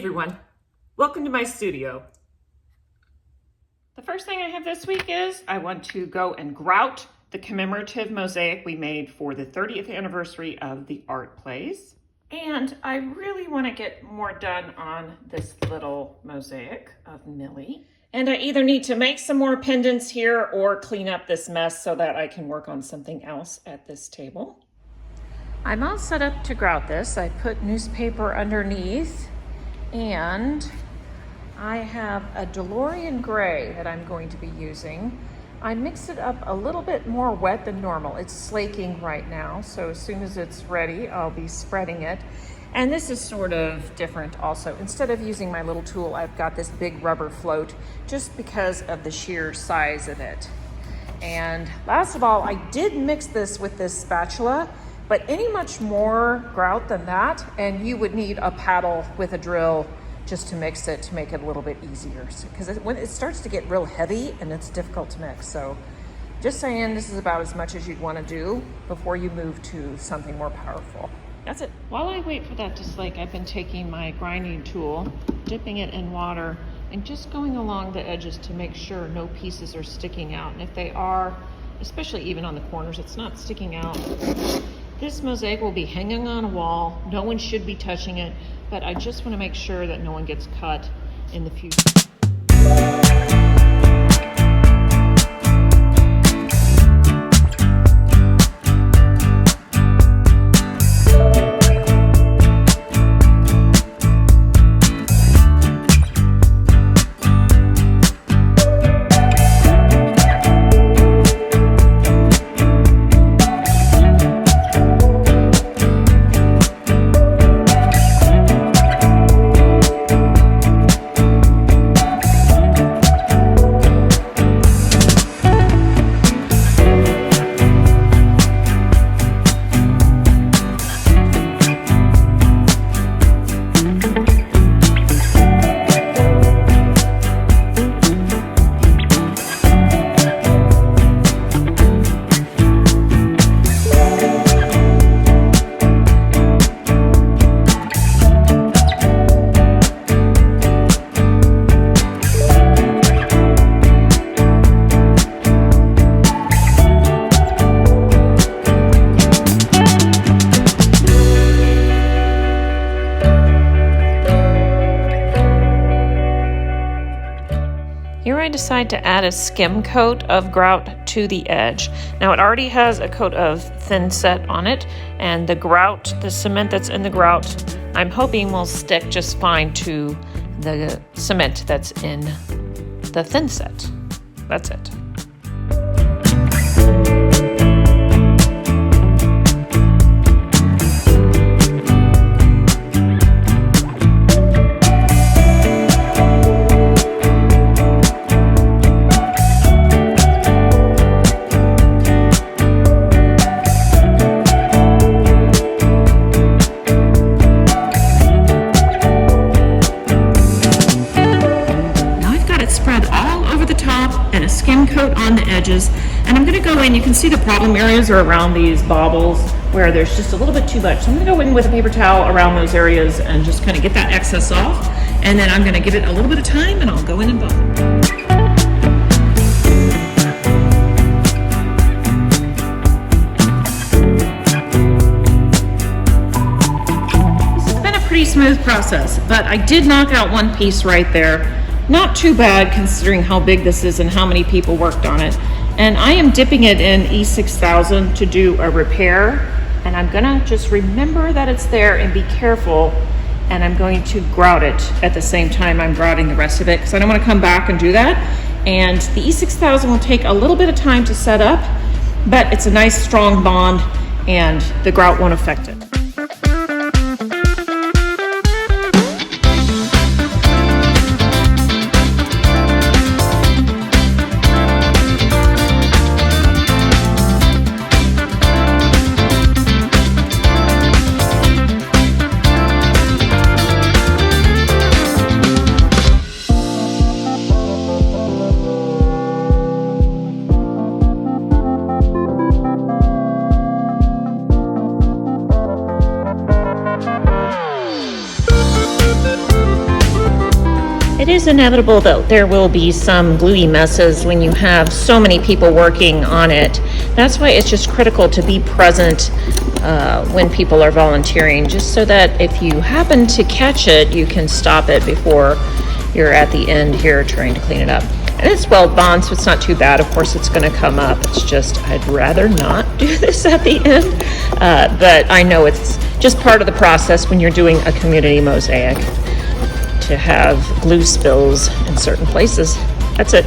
everyone, welcome to my studio. The first thing I have this week is I want to go and grout the commemorative mosaic we made for the 30th anniversary of the art plays. And I really want to get more done on this little mosaic of Millie. And I either need to make some more pendants here or clean up this mess so that I can work on something else at this table. I'm all set up to grout this. I put newspaper underneath and I have a Delorean Gray that I'm going to be using. I mixed it up a little bit more wet than normal. It's slaking right now, so as soon as it's ready, I'll be spreading it. And this is sort of different also. Instead of using my little tool, I've got this big rubber float just because of the sheer size of it. And last of all, I did mix this with this spatula, but any much more grout than that, and you would need a paddle with a drill just to mix it to make it a little bit easier. Because when it starts to get real heavy and it's difficult to mix. So just saying, this is about as much as you'd want to do before you move to something more powerful. That's it. While I wait for that to slake, I've been taking my grinding tool, dipping it in water, and just going along the edges to make sure no pieces are sticking out. And if they are, especially even on the corners, it's not sticking out. This mosaic will be hanging on a wall. No one should be touching it, but I just want to make sure that no one gets cut in the future. Here I decide to add a skim coat of grout to the edge. Now it already has a coat of thinset on it, and the grout, the cement that's in the grout, I'm hoping will stick just fine to the cement that's in the thinset. That's it. And a skim coat on the edges, and I'm going to go in. You can see the problem areas are around these baubles where there's just a little bit too much, so I'm going to go in with a paper towel around those areas and just kind of get that excess off, and then I'm going to give it a little bit of time and I'll go in and bond. This has been a pretty smooth process, but I did knock out one piece right there. Not too bad considering how big this is and how many people worked on it. And I am dipping it in E6000 to do a repair. And I'm gonna just remember that it's there and be careful. And I'm going to grout it at the same time I'm grouting the rest of it, because I don't want to come back and do that. And the E6000 will take a little bit of time to set up, but it's a nice strong bond and the grout won't affect it. It is inevitable that there will be some gluey messes when you have so many people working on it. That's why it's just critical to be present when people are volunteering, just so that if you happen to catch it, you can stop it before you're at the end here trying to clean it up. And it's Weldbond, so it's not too bad. Of course, it's going to come up. It's just I'd rather not do this at the end. But I know it's just part of the process when you're doing a community mosaic to have glue spills in certain places. That's it.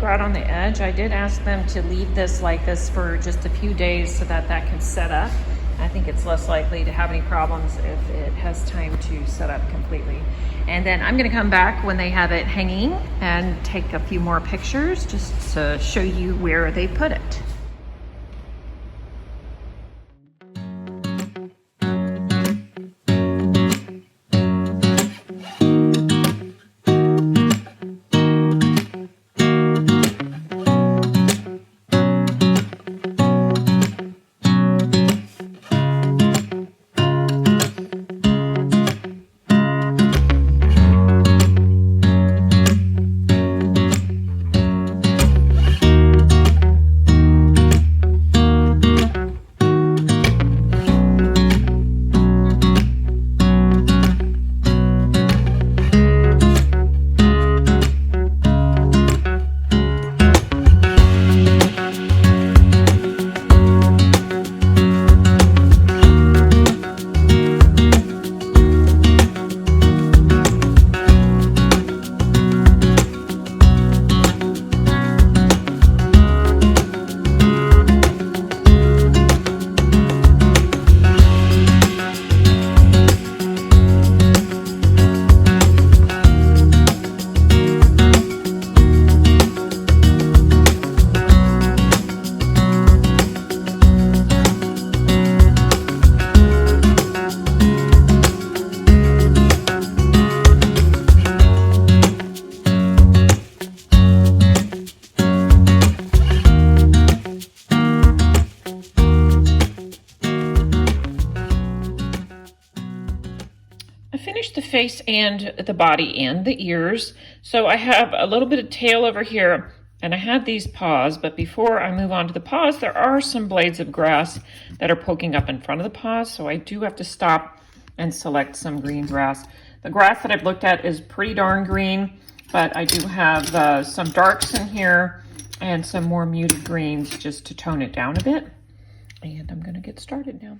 Grout on the edge. I did ask them to leave this like this for just a few days so that that can set up. I think it's less likely to have any problems if it has time to set up completely. And then I'm going to come back when they have it hanging and take a few more pictures just to show you where they put it. The face and the body and the ears. So I have a little bit of tail over here and I have these paws, but before I move on to the paws, there are some blades of grass that are poking up in front of the paws. So I do have to stop and select some green grass. The grass that I've looked at is pretty darn green, but I do have some darks in here and some more muted greens just to tone it down a bit. And I'm going to get started now.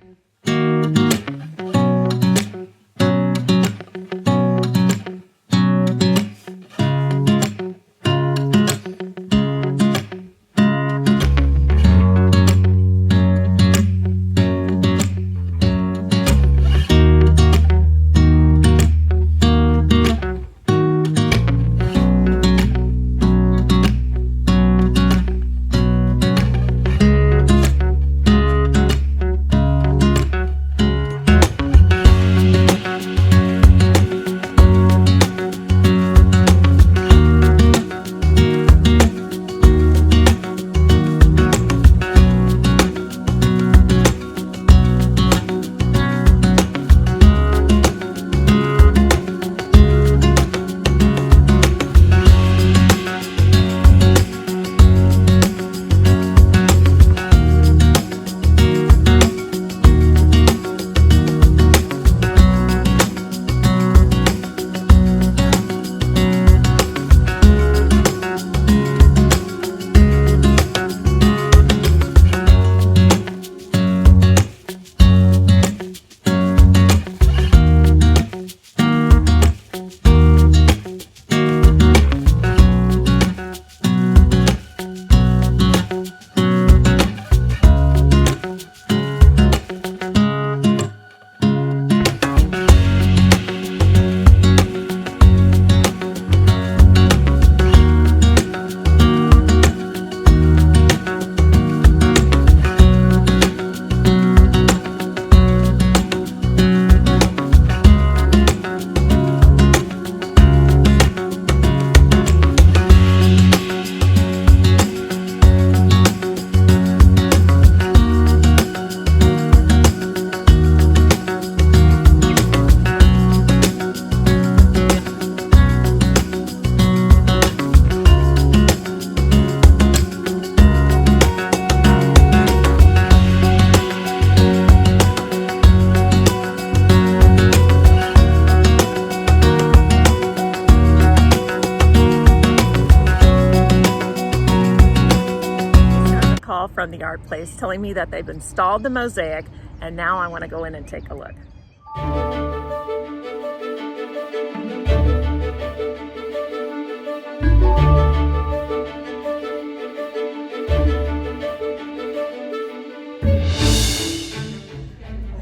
Call from the art place telling me that they've installed the mosaic, and now I want to go in and take a look.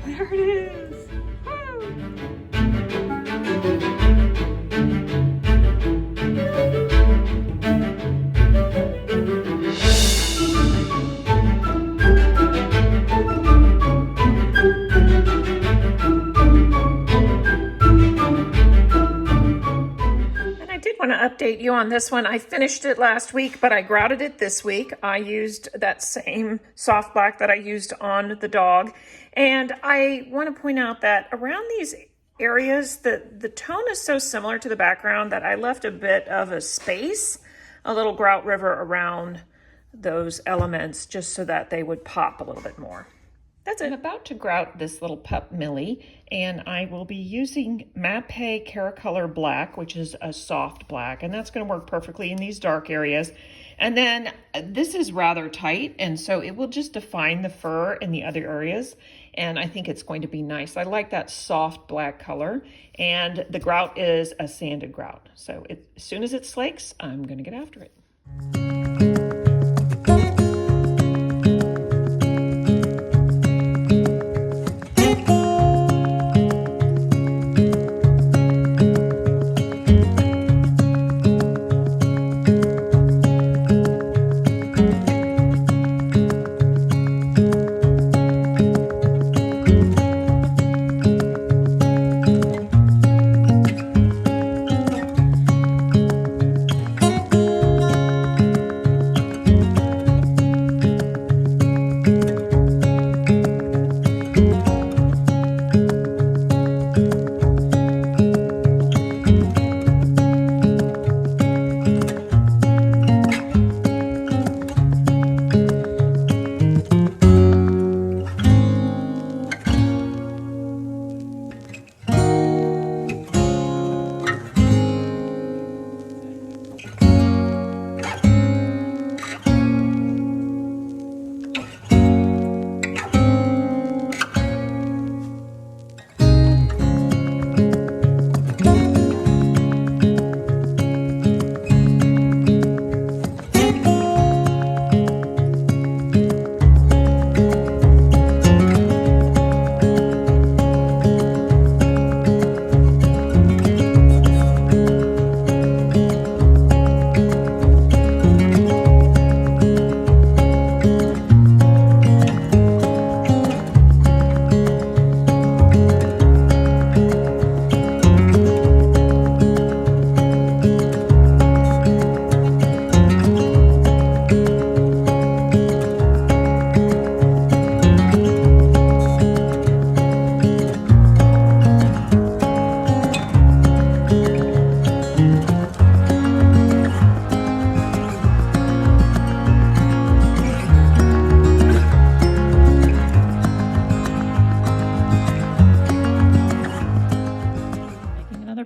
There it is. Want to update you on this one. I finished it last week, but I grouted it this week. I used that same soft black that I used on the dog. And I want to point out that around these areas, the tone is so similar to the background that I left a bit of a space, a little grout river around those elements just so that they would pop a little bit more. That's it. I'm about to grout this little pup Millie, and I will be using Mapei Caracolor Black, which is a soft black, and that's going to work perfectly in these dark areas. And then this is rather tight, and so it will just define the fur in the other areas, and I think it's going to be nice. I like that soft black color, and the grout is a sanded grout. So as soon as it slakes, I'm going to get after it.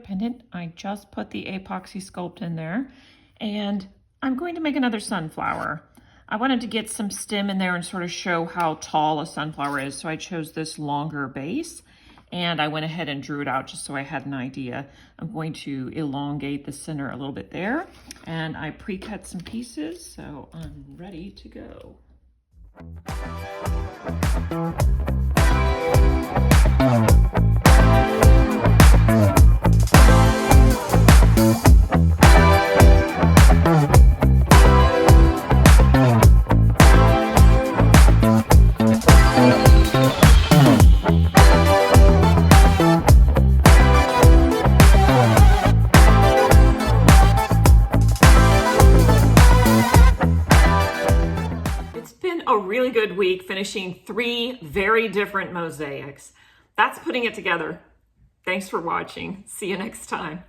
pendant. I just put the epoxy sculpt in there, and I'm going to make another sunflower. I wanted to get some stem in there and sort of show how tall a sunflower is, so I chose this longer base. And I went ahead and drew it out just so I had an idea. I'm going to elongate the center a little bit there. And I pre-cut some pieces, so I'm ready to go. A really good week finishing 3 very different mosaics. That's putting it together. Thanks for watching. See you next time.